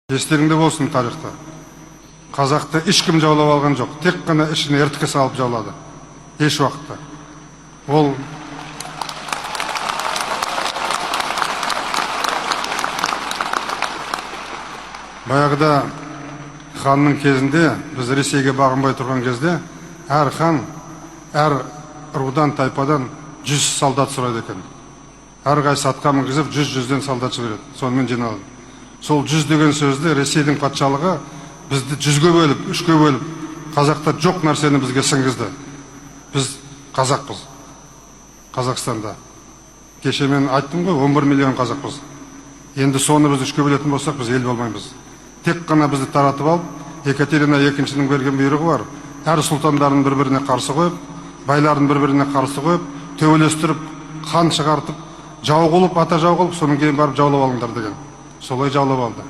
Естеріңде болсын тарихта. Қазақты ешкім жаулап алған жоқ. Тек қана ішіне ертке салып жаулады. Еш уақытта. Ол баяғыда ханның кезінде, біз Ресейге бағынбай тұрған кезде, әр хан, әр рудан, тайпадан 100 солдат сұрайды екен. Әрқайсысы атқа мінгізіп 100-100-ден солдат жібереді. Сонымен жиналады. Сол 100 деген сөзді Ресейдің патшалығы бізді 100-ге бөліп, 3-ге бөліп, қазақта жоқ нәрсені бізге сіңгізді. Біз қазақпыз. Қазақстанда. Кеше мен айттым ғой, 11 миллион қазақпыз. Енді соны біз 3-ге бөлетін болсақ, біз ел болмаймыз. Тек қана бізді таратып алып, Екатерина II-ның берген бұйрығы бар. Әр сұлтандарын бір-біріне қарсы қойып, байларын бір-біріне қарсы қойып, төбелестіріп, хан шығартып, жау қылып, ата жау қылып, соның кейін барып жаулап алыңдар деген. Солай жаулап алды.